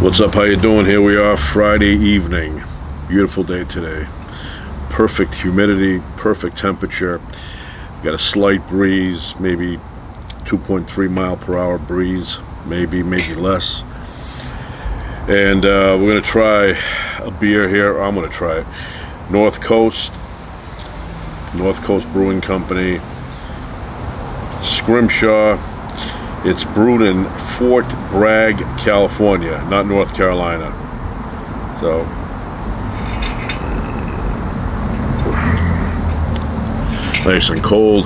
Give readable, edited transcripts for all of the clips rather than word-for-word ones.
What's up? How you doing? Here we are, Friday evening. Beautiful day today. Perfect humidity, perfect temperature. Got a slight breeze, maybe 2.3 mile per hour breeze, maybe less. And we're gonna try a beer here. I'm gonna try it. North Coast Brewing Company, Scrimshaw. It's brewed in Fort Bragg, California, not North Carolina. So, nice and cold.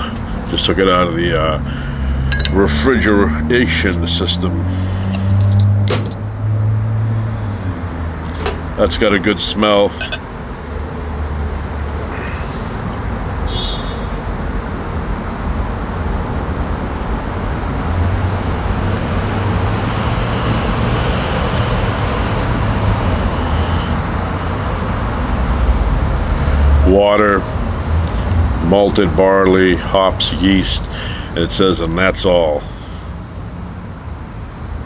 Just took it out of the refrigeration system. That's got a good smell. Water, malted barley, hops, yeast, and it says, and that's all.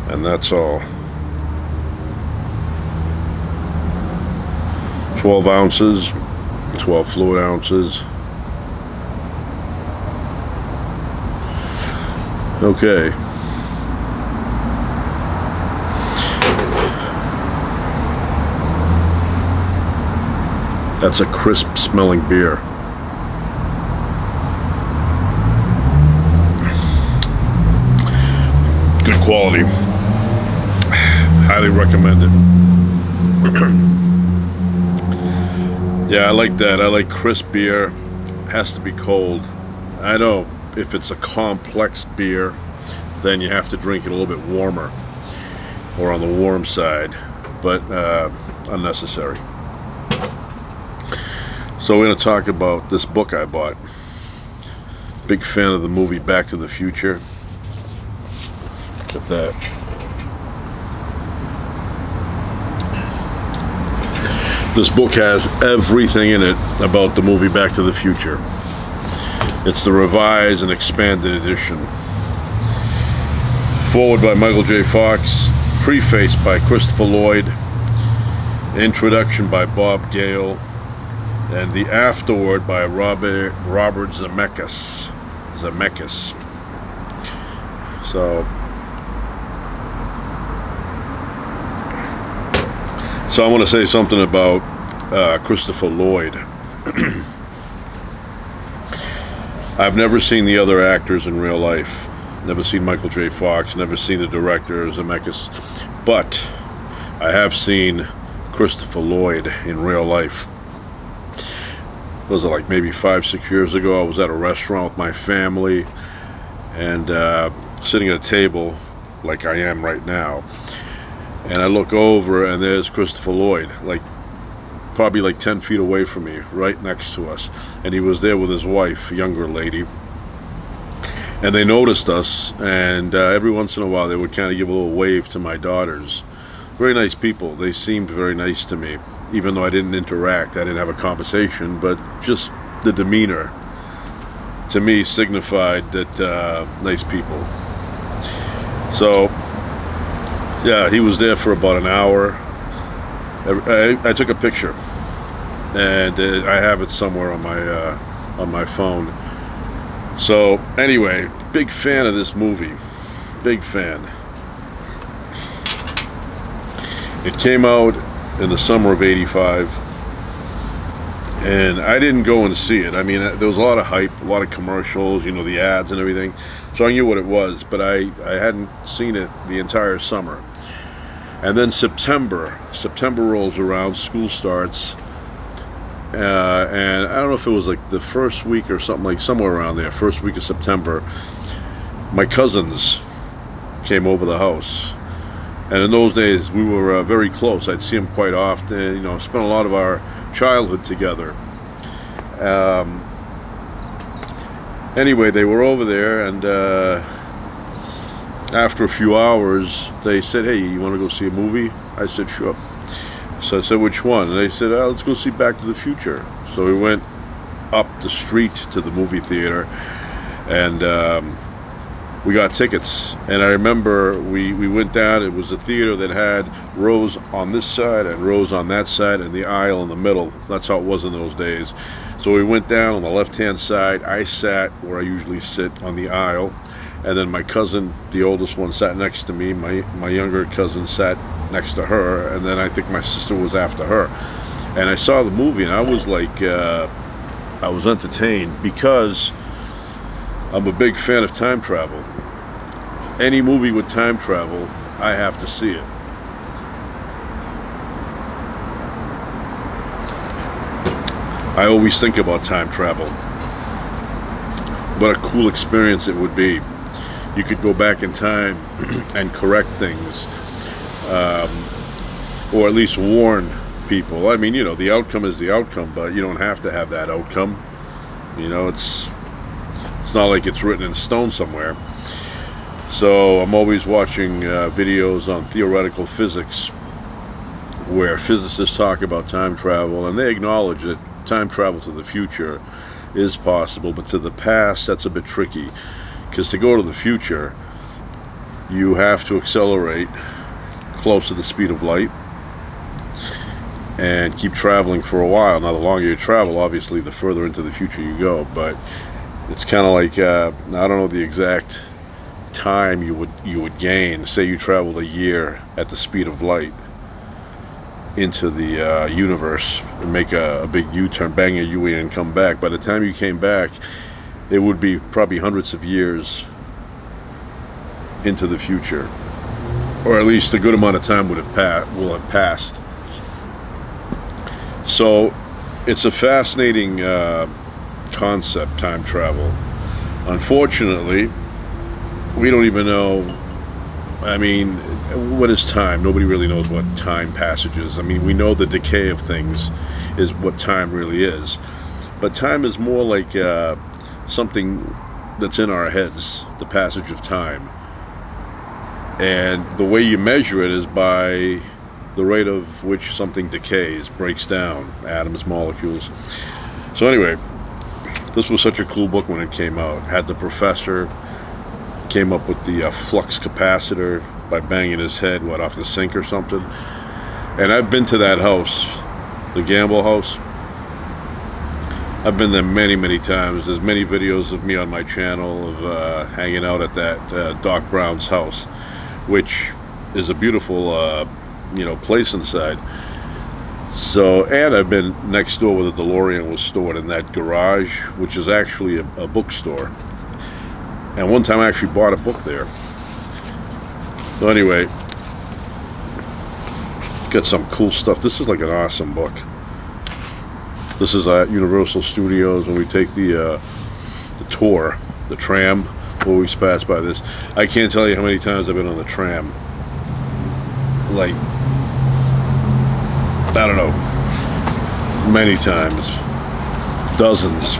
And that's all. 12 ounces, 12 fluid ounces. Okay. That's a crisp smelling beer. Good quality. Highly recommend it. Yeah, I like that. I like crisp beer. Has to be cold. I know if it's a complex beer, then you have to drink it a little bit warmer or on the warm side, but unnecessary. So we're going to talk about this book I bought. Big fan of the movie Back to the Future. Look at that. This book has everything in it about the movie Back to the Future. It's the revised and expanded edition. Foreword by Michael J. Fox. Preface by Christopher Lloyd. Introduction by Bob Gale. And the afterword by Robert Zemeckis. So I want to say something about Christopher Lloyd. I've never seen the other actors in real life. Never seen Michael J. Fox. Never seen the director Zemeckis. But I have seen Christopher Lloyd in real life. Was it like maybe 5-6 years ago? I was at a restaurant with my family and sitting at a table like I am right now, and I look over and there's Christopher Lloyd, like probably like 10 feet away from me, right next to us, and he was there with his wife, a younger lady, and they noticed us, and every once in a while they would kind of give a little wave to my daughters. Very nice people. They seemed very nice to me, even though I didn't interact, I didn't have a conversation, but just the demeanor to me signified that nice people. So yeah, he was there for about an hour. I took a picture, and I have it somewhere on my phone. So anyway, big fan of this movie, big fan. It came out in the summer of '85, and I didn't go and see it. I mean, there was a lot of hype, a lot of commercials, you know, the ads and everything, so I knew what it was, but I hadn't seen it the entire summer. And then September rolls around, school starts, and I don't know if it was like the first week or something, like somewhere around there, first week of September, my cousins came over the house. And in those days, we were very close. I'd see them quite often, you know, spent a lot of our childhood together. Anyway, they were over there, and after a few hours, they said, hey, you want to go see a movie? I said, sure. So I said, which one? And they said, oh, let's go see Back to the Future. So we went up the street to the movie theater, and we got tickets, and I remember we went down. It was a theater that had rows on this side and rows on that side and the aisle in the middle. That's how it was in those days. So we went down on the left-hand side. I sat where I usually sit on the aisle, and then my cousin, the oldest one, sat next to me. My younger cousin sat next to her, and then I think my sister was after her. And I saw the movie, and I was like, I was entertained because I'm a big fan of time travel. Any movie with time travel, I have to see it. I always think about time travel. What a cool experience it would be. You could go back in time and correct things, or at least warn people. I mean, you know, the outcome is the outcome, but you don't have to have that outcome. You know, it's not like it's written in stone somewhere. So I'm always watching videos on theoretical physics where physicists talk about time travel, and they acknowledge that time travel to the future is possible, but to the past, that's a bit tricky, because to go to the future, you have to accelerate close to the speed of light and keep traveling for a while. Now, the longer you travel, obviously, the further into the future you go, but it's kind of like, I don't know the exact time you would gain. Say you traveled a year at the speed of light into the universe and make a big U-turn, bang a U-turn and come back. By the time you came back, it would be probably hundreds of years into the future, or at least a good amount of time will have passed. So it's a fascinating concept, time travel. Unfortunately, we don't even know. I mean, what is time? Nobody really knows what time passage is. I mean, we know the decay of things is what time really is, but time is more like something that's in our heads, the passage of time. And the way you measure it is by the rate of which something decays, breaks down, atoms, molecules. So anyway, this was such a cool book when it came out. Had the professor came up with the flux capacitor by banging his head off the sink or something. And I've been to that house, the Gamble house. I've been there many times. There's many videos of me on my channel of hanging out at that Doc Brown's house, which is a beautiful you know, place inside. So, and I've been next door where the DeLorean was stored, in that garage, which is actually a bookstore. And one time I actually bought a book there. So anyway, got some cool stuff. This is like an awesome book. This is at Universal Studios when we take the tour, the tram. We always pass by this. I can't tell you how many times I've been on the tram. Like, I don't know, many times, dozens.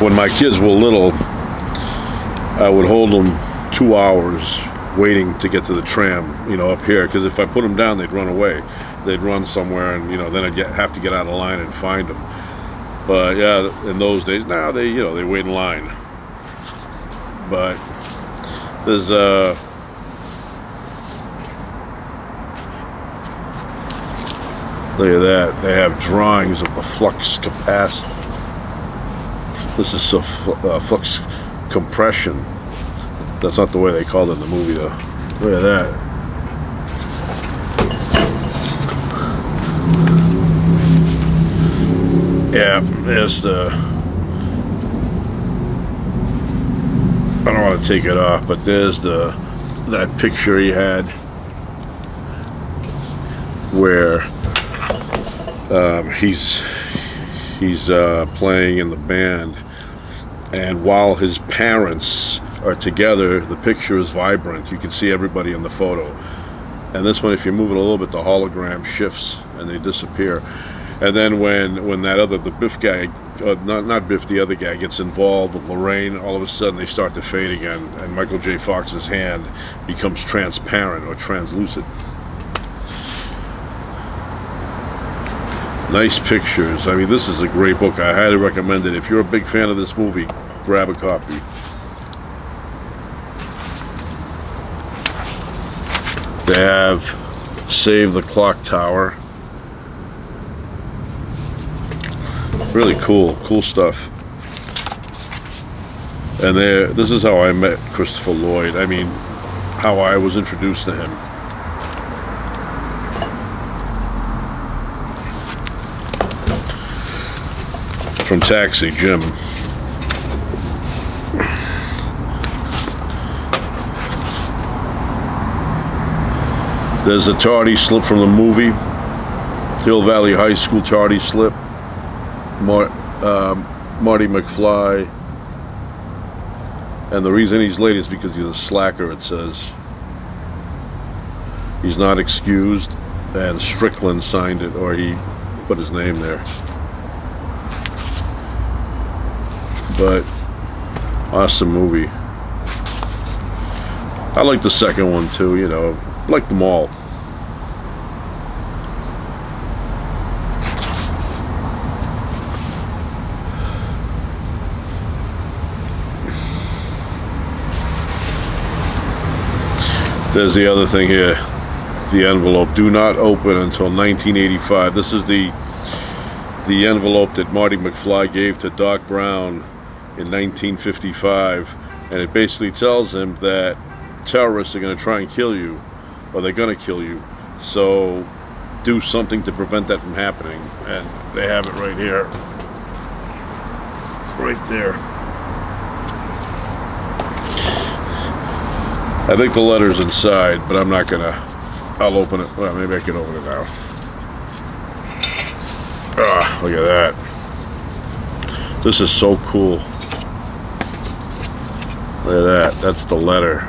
When my kids were little, I would hold them 2 hours waiting to get to the tram, you know, up here, because if I put them down, they'd run away. They'd run somewhere, and, you know, then I'd have to get out of line and find them. But yeah, in those days, now they, you know, they wait in line. But there's look at that. They have drawings of the flux capacitor. This is flux compression. That's not the way they called it in the movie, though. Look at that. Yeah, there's the... I don't want to take it off, but there's that picture he had where he's playing in the band, and while his parents are together, the picture is vibrant. You can see everybody in the photo. And this one, if you move it a little bit, the hologram shifts and they disappear. And then when the Biff guy, not Biff, the other guy gets involved with Lorraine, all of a sudden they start to fade again, and Michael J. Fox's hand becomes transparent or translucent. Nice pictures. I mean, this is a great book. I highly recommend it. If you're a big fan of this movie, grab a copy. They have Save the Clock Tower. Really cool stuff. And this is how I met Christopher Lloyd. I mean, how I was introduced to him. From Taxi, Jim. There's a tardy slip from the movie. Hill Valley High School tardy slip. Marty McFly. And the reason he's late is because he's a slacker, it says. He's not excused, and Strickland signed it, or he put his name there. But awesome movie. I like the second one too, you know, like them all. There's the other thing here, the envelope. Do not open until 1985. This is the envelope that Marty McFly gave to Doc Brown in 1955, and it basically tells him that terrorists are going to try and kill you, or they're going to kill you. So do something to prevent that from happening. And they have it right here, right there. I think the letter's inside, but I'm not gonna. I'll open it. Well, maybe I can open it now. Ah, look at that. This is so cool. Look at that. That's the letter.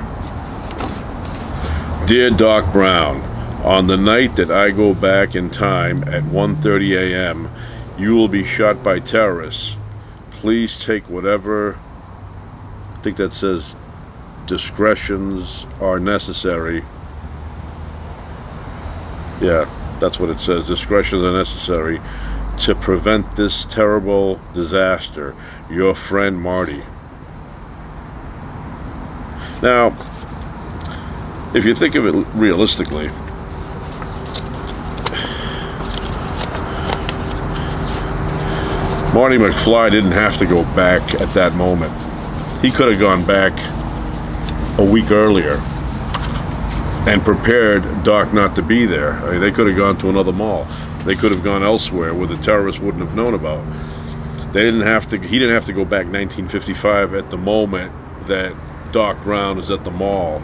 Dear Doc Brown, on the night that I go back in time at 1:30 a.m., you will be shot by terrorists. Please take whatever, I think that says, discretions are necessary. Yeah, that's what it says. Discretions are necessary to prevent this terrible disaster. Your friend Marty. Now, if you think of it realistically, Marty McFly didn't have to go back at that moment. He could have gone back a week earlier and prepared Doc not to be there. I mean, they could have gone to another mall. They could have gone elsewhere where the terrorists wouldn't have known about. They didn't have to. He didn't have to go back 1955 at the moment that Doc Brown is at the mall.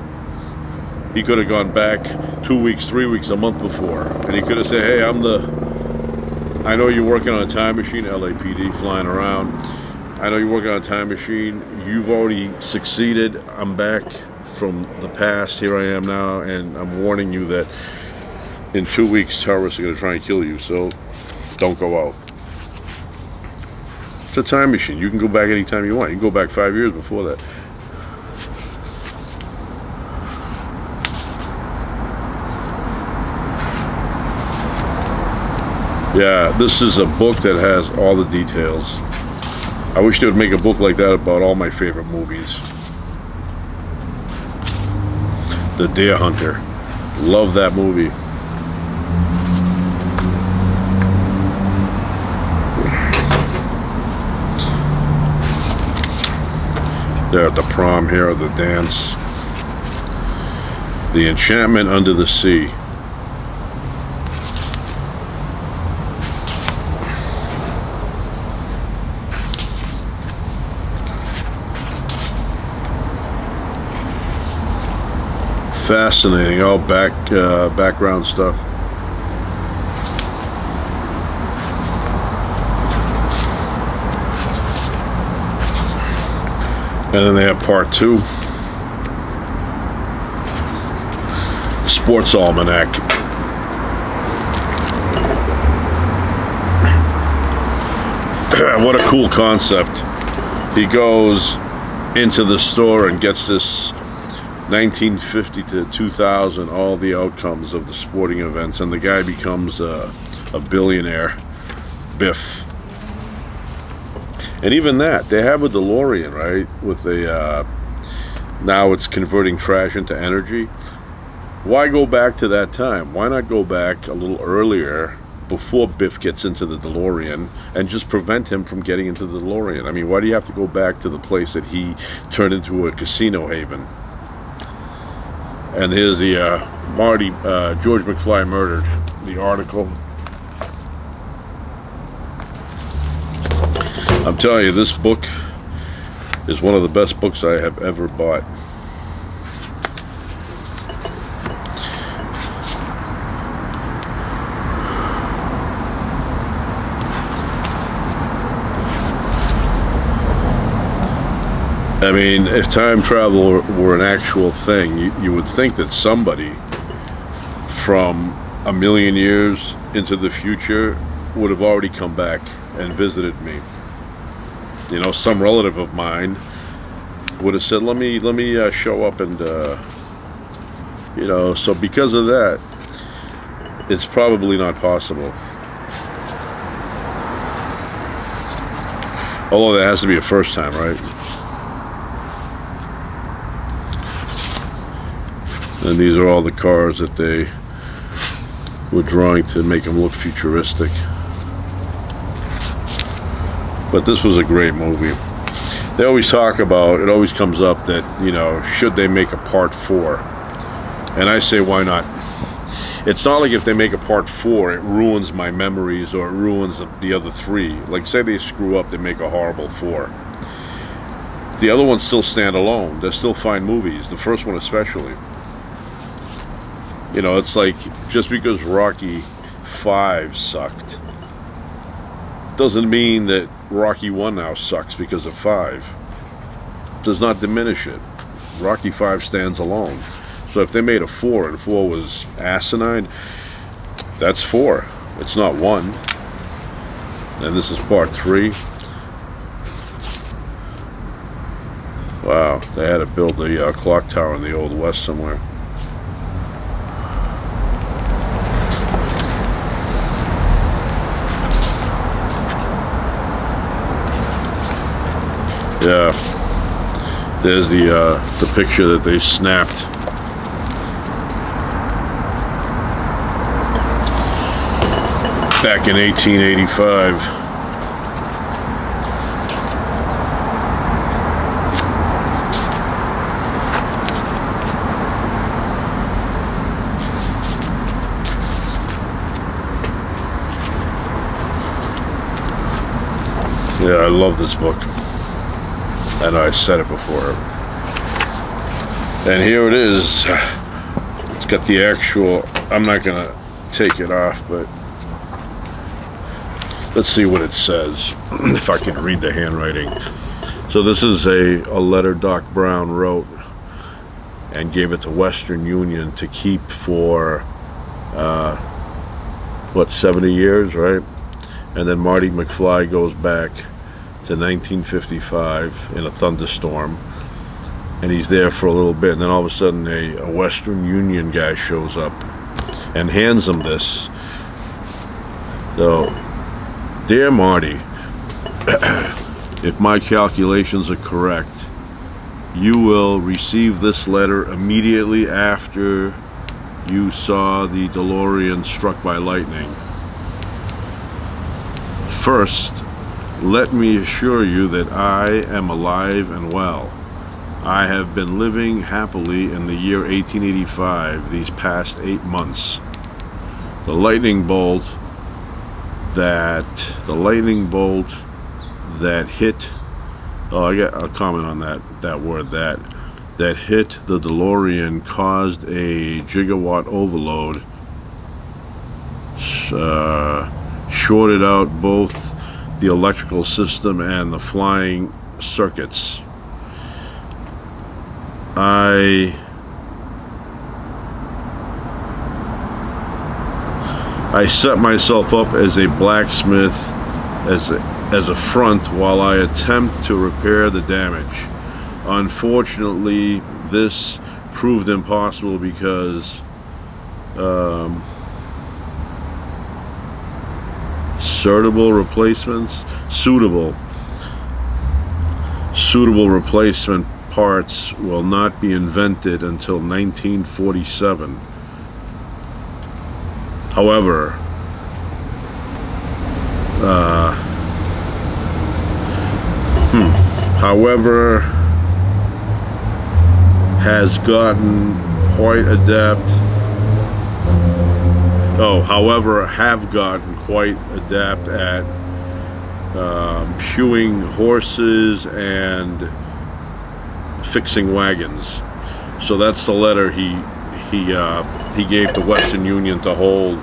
He could have gone back 2 weeks, 3 weeks, a month before, and he could have said, "Hey, I know you're working on a time machine, LAPD flying around. I know you're working on a time machine. You've already succeeded. I'm back from the past. Here I am now, and I'm warning you that in 2 weeks, terrorists are going to try and kill you, so don't go out." It's a time machine. You can go back anytime you want. You can go back 5 years before that. Yeah, this is a book that has all the details. I wish they would make a book like that about all my favorite movies. The Deer Hunter. Love that movie. They're at the prom here, the dance. The Enchantment Under the Sea. Fascinating, all background stuff. And then they have part 2. Sports Almanac. What a cool concept. He goes into the store and gets this 1950 to 2000, all the outcomes of the sporting events, and the guy becomes a billionaire, Biff. And even that, they have a DeLorean, right? With a now it's converting trash into energy. Why go back to that time? Why not go back a little earlier, before Biff gets into the DeLorean, and just prevent him from getting into the DeLorean? I mean, why do you have to go back to the place that he turned into a casino haven? And here's the George McFly Murdered, the article. I'm telling you, this book is one of the best books I have ever bought. I mean, if time travel were an actual thing, you would think that somebody from a million years into the future would have already come back and visited me. You know, some relative of mine would have said, let me show up, and you know, so because of that, it's probably not possible. Although there has to be a first time, right? And these are all the cars that they were drawing to make them look futuristic. But this was a great movie. They always talk about, it always comes up that, you know, should they make a part 4? And I say, why not? It's not like if they make a part 4, it ruins my memories or it ruins the other 3. Like, say they screw up, they make a horrible 4. The other ones still stand alone. They're still fine movies. The first one especially. You know, it's like, just because Rocky 5 sucked doesn't mean that Rocky 1 now sucks because of 5. Does not diminish it. Rocky 5 stands alone. So if they made a 4 and 4 was asinine, that's 4. It's not 1. And this is part 3. Wow, they had to build the clock tower in the Old West somewhere. Yeah, there's the picture that they snapped. Back in 1885. Yeah, I love this book. I know I said it before. And here it is. It's got the actual, I'm not gonna take it off, but let's see what it says, if I can read the handwriting. So this is a letter Doc Brown wrote and gave it to Western Union to keep for, what, 70 years, right? And then Marty McFly goes back to 1955 in a thunderstorm, and he's there for a little bit, and then all of a sudden a Western Union guy shows up and hands him this. So, dear Marty, if my calculations are correct, you will receive this letter immediately after you saw the DeLorean struck by lightning. First, let me assure you that I am alive and well. I have been living happily in the year 1885 these past 8 months. The lightning bolt that hit, oh, I got a comment on that word, that hit the DeLorean caused a gigawatt overload, shorted out both the electrical system and the flying circuits. I set myself up as a blacksmith as a front while I attempt to repair the damage. Unfortunately, this proved impossible because suitable suitable replacement parts will not be invented until 1947. However, has gotten quite adept. Oh, however, have gotten quite adept at shoeing horses and fixing wagons. So that's the letter he gave to Western Union to hold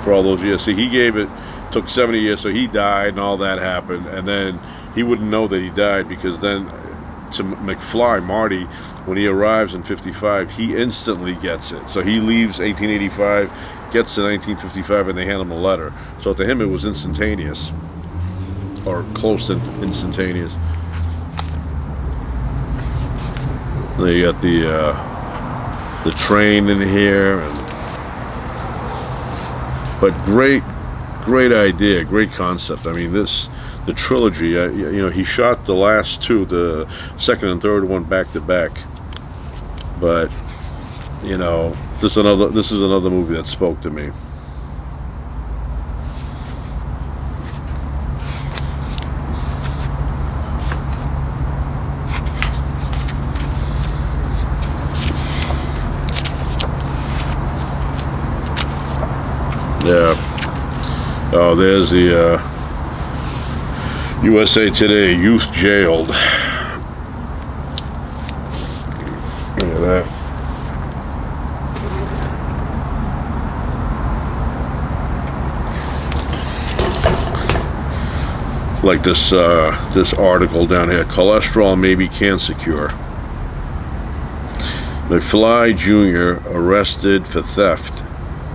for all those years. See, he gave it, took 70 years, so he died and all that happened, and then he wouldn't know that he died, because then to McFly, Marty, when he arrives in 55, he instantly gets it. So he leaves 1885, gets to 1955, and they hand him a letter. So to him it was instantaneous, or close to instantaneous. They got the train in here, but great idea, great concept. I mean, the trilogy. You know, he shot the last two, the second and third one, back to back. But you know, this is another movie that spoke to me. Yeah. Oh, there's the USA Today, youth jailed. Look at that. Like this article down here, cholesterol may be cancer cure. McFly Jr. arrested for theft.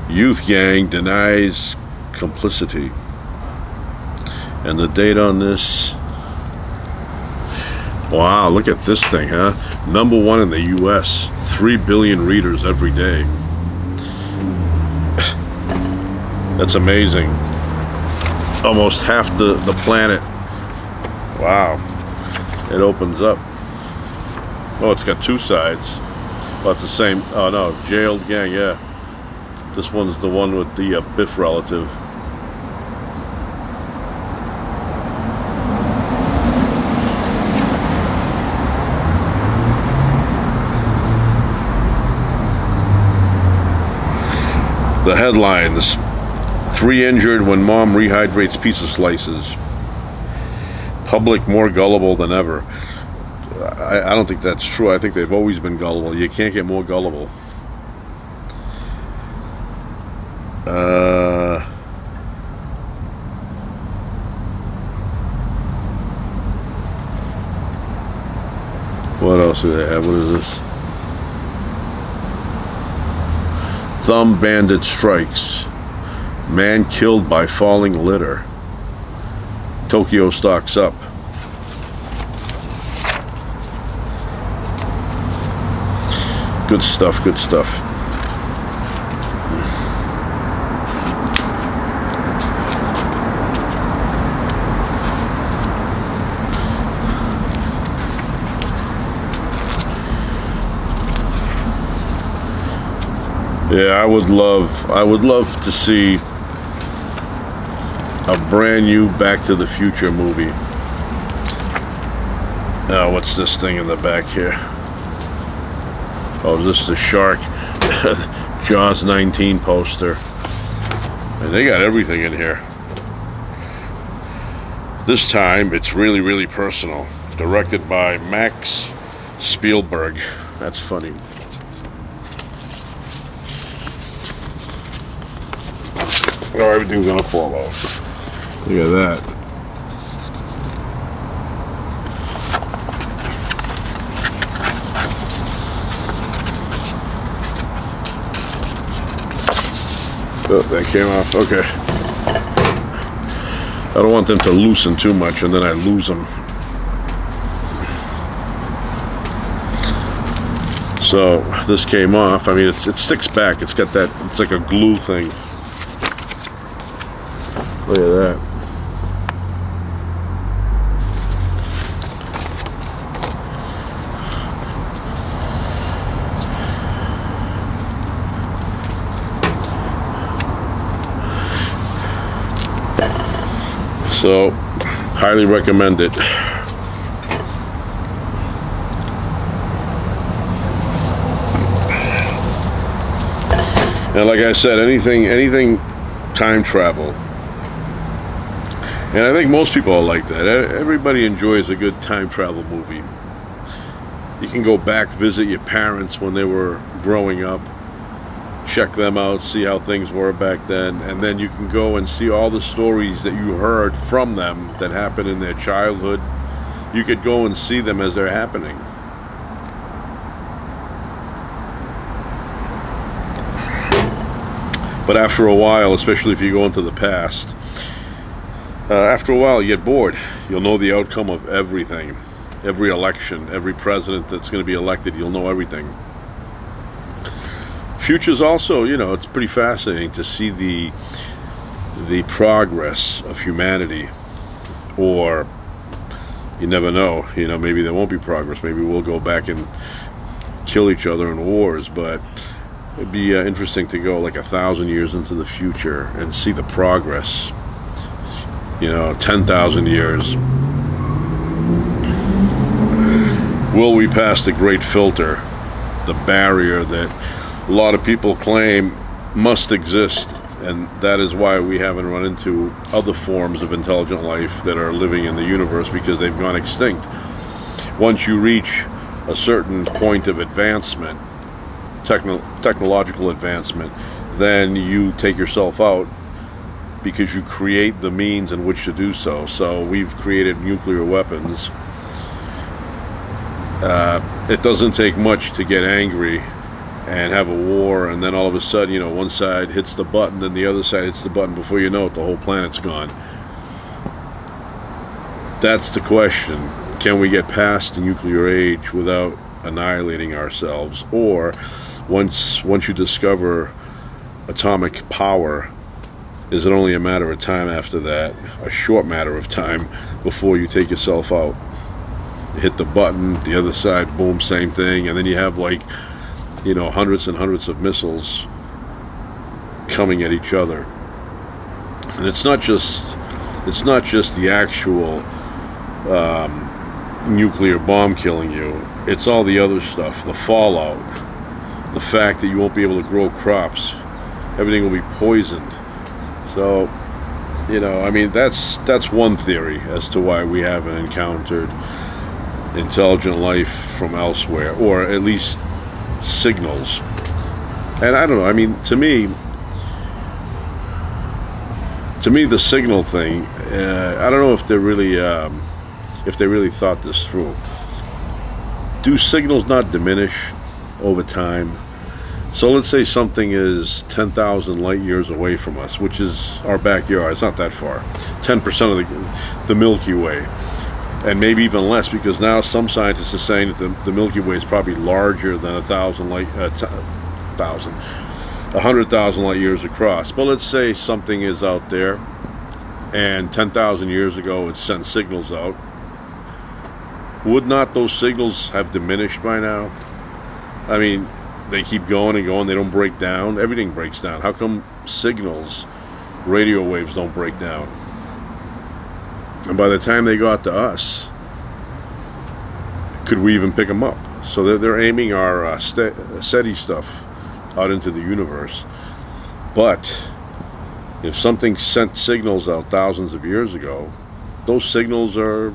Youth gang denies complicity. And the date on this, wow, look at this thing, huh? #1 in the US, 3 billion readers every day. That's amazing. Almost half the planet. Wow. It opens up. Oh, it's got two sides. Oh, it's the same. Oh no, jailed gang, yeah. This one's the one with the Biff relative. The headlines: 3 injured when mom rehydrates pizza slices. Public more gullible than ever. I don't think that's true. I think they've always been gullible. You can't get more gullible. What else do they have? What is this? Thumb bandit strikes. Man killed by falling litter. Tokyo stocks up. Good stuff, good stuff. Yeah, I would love to see a brand new Back to the Future movie. Now, what's this thing in the back here? Oh, is this the Shark Jaws 19 poster? And they got everything in here. This time, it's really, really personal. Directed by Max Spielberg. That's funny. Oh, everything's gonna fall off. Look at that. Oh, that came off. Okay. I don't want them to loosen too much and then I lose them. So this came off. I mean, it sticks back. It's got that, it's like a glue thing. Look at that. So, highly recommend it. And like I said, anything time travel. And I think most people are like that. Everybody enjoys a good time travel movie. You can go back, visit your parents when they were growing up, check them out, see how things were back then, and then you can go and see all the stories that you heard from them that happened in their childhood. You could go and see them as they're happening. But after a while, especially if you go into the past, after a while you get bored. You'll know the outcome of everything. Every election, every president that's going to be elected, you'll know everything. Future's also, you know, it's pretty fascinating to see the progress of humanity. Or, you never know, you know, maybe there won't be progress. Maybe we'll go back and kill each other in wars, but it'd be interesting to go like 1,000 years into the future and see the progress. You know, 10,000 years. Will we pass the great filter, the barrier that a lot of people claim must exist, and that is why we haven't run into other forms of intelligent life that are living in the universe, because they've gone extinct. Once you reach a certain point of advancement, technological advancement, then you take yourself out, because you create the means in which to do so. So we've created nuclear weapons. It doesn't take much to get angry and have a war, and then all of a sudden, you know, one side hits the button, then the other side hits the button. Before you know it, the whole planet's gone. That's the question. Can we get past the nuclear age without annihilating ourselves? Or once you discover atomic power, is it only a matter of time after that, a short matter of time, before you take yourself out? Hit the button, the other side, boom, same thing, and then you have, like, you know, hundreds and hundreds of missiles coming at each other. And it's not just the actual nuclear bomb killing you. It's all the other stuff, the fallout, the fact that you won't be able to grow crops, everything will be poisoned. So, you know, I mean, that's one theory as to why we haven't encountered intelligent life from elsewhere, or at least signals. And I don't know, I mean, to me the signal thing, I don't know if they really thought this through. Do signals not diminish over time? So let's say something is 10,000 light years away from us, which is our backyard. It's not that far. 10% of the Milky Way. And maybe even less, because now some scientists are saying that the Milky Way is probably larger than 100,000 light years across. But let's say something is out there, and 10,000 years ago it sent signals out. Would not those signals have diminished by now? I mean, they keep going and going, they don't break down. Everything breaks down. How come signals, radio waves, don't break down? And by the time they got to us, could we even pick them up? So they're aiming our SETI stuff out into the universe. But if something sent signals out thousands of years ago, those signals are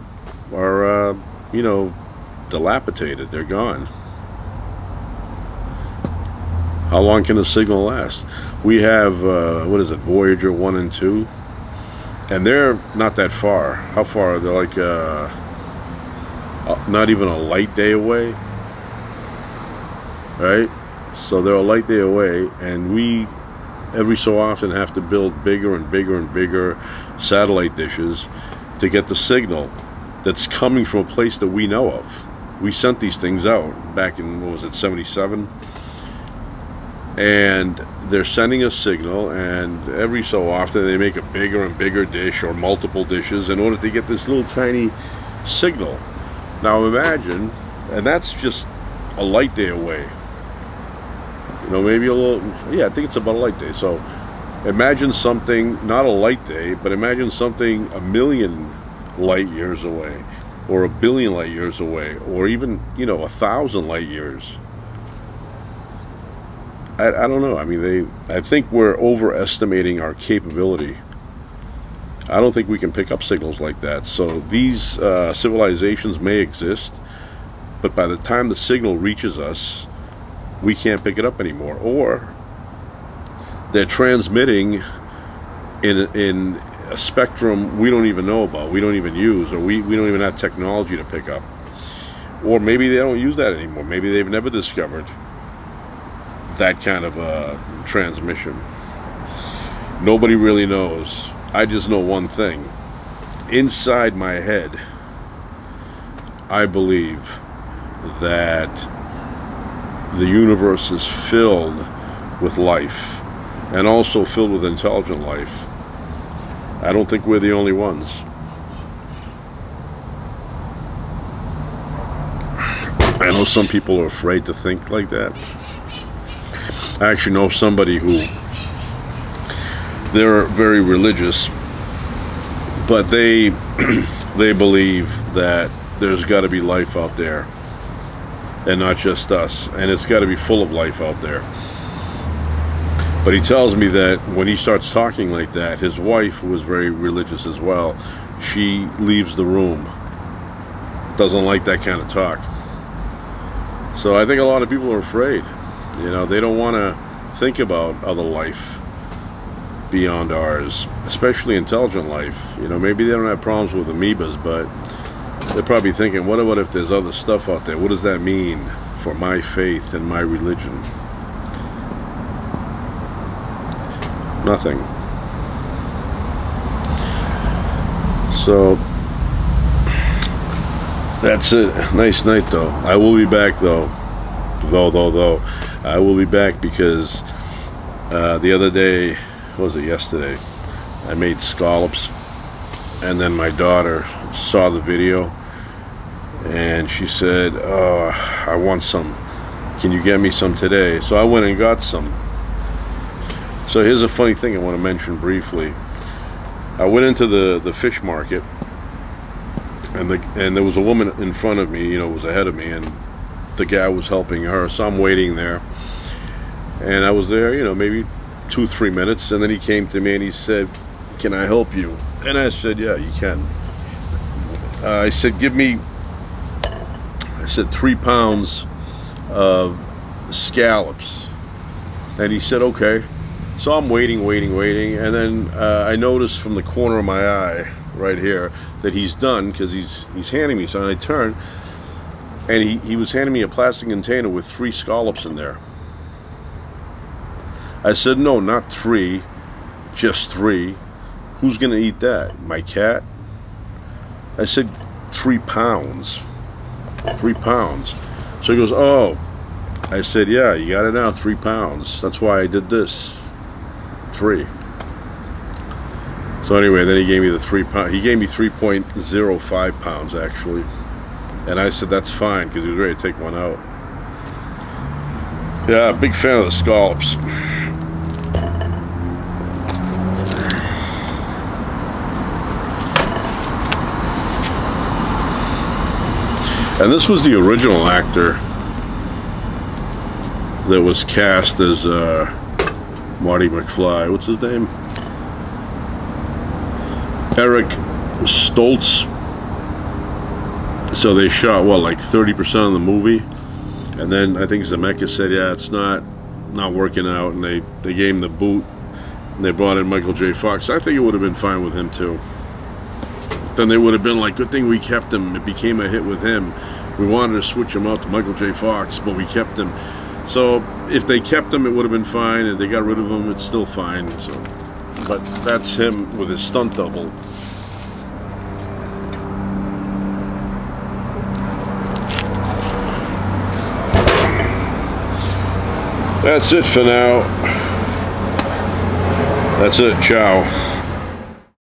you know, dilapidated. They're gone. How long can a signal last? We have what is it, Voyager 1 and 2, and they're not that far. How far are they? Like not even a light day away, right? So they're a light day away, and we every so often have to build bigger and bigger and bigger satellite dishes to get the signal that's coming from a place that we know of. We sent these things out back in, what was it, 77? And they're sending a signal, and every so often they make a bigger and bigger dish, or multiple dishes, in order to get this little tiny signal. Now imagine, and that's just a light day away. You know, maybe a little, yeah, I think it's about a light day. So Imagine something, not a light day, but imagine something a million light years away, or a billion light years away, or even, you know, 1,000 light years. I don't know. I mean, I think we're overestimating our capability. I don't think we can pick up signals like that. So these civilizations may exist, but by the time the signal reaches us, we can't pick it up anymore. Or they're transmitting in a spectrum we don't even know about, we don't even use, or we don't even have technology to pick up. Or maybe they don't use that anymore. Maybe they've never discovered that kind of transmission. Nobody really knows. I just know one thing. Inside my head, I believe that the universe is filled with life, and also filled with intelligent life. I don't think we're the only ones. I know some people are afraid to think like that. I actually know somebody who, they're very religious, but they believe that there's got to be life out there, and not just us, and it's got to be full of life out there. But he tells me that when he starts talking like that, his wife, who is very religious as well, she leaves the room, doesn't like that kind of talk. So I think a lot of people are afraid. You know, they don't want to think about other life beyond ours, especially intelligent life. You know, maybe they don't have problems with amoebas, but they're probably thinking, what about if there's other stuff out there? What does that mean for my faith and my religion? Nothing. So that's it. Nice night though. I will be back though. Though I will be back because the other day, what was it, yesterday, I made scallops, and then my daughter saw the video and she said, oh, I want some, can you get me some today? So I went and got some. So here's a funny thing I want to mention briefly. I went into the fish market, and there was a woman in front of me, you know, was ahead of me, and the guy was helping her, so I'm waiting there, and I was there, you know, maybe 2-3 minutes, and then he came to me and he said, can I help you? And I said, yeah, you can. I said, give me, I said, 3 pounds of scallops. And he said, okay. So I'm waiting, and then I noticed from the corner of my eye right here that he's done, because he's handing me something. I turn, and he was handing me a plastic container with 3 scallops in there. I said, no, not 3, just 3. Who's gonna eat that? My cat? I said 3 pounds. 3 pounds. So he goes, oh. I said, yeah, you got it now, 3 pounds. That's why I did this. 3. So anyway, then he gave me the 3 pound. He gave me 3.05 pounds actually, and I said that's fine because he was ready to take one out. Yeah, big fan of the scallops. And this was the original actor that was cast as Marty McFly. What's his name? Eric Stoltz. So they shot, what, like 30% of the movie, and then I think Zemeckis said, yeah, it's not working out, and they gave him the boot, and they brought in Michael J. Fox. I think it would have been fine with him too. Then they would have been like, good thing we kept him. It became a hit with him. We wanted to switch him out to Michael J. Fox, but we kept him. So if they kept him, it would have been fine. And they got rid of him, it's still fine. So, but that's him with his stunt double. That's it for now. That's it. Ciao.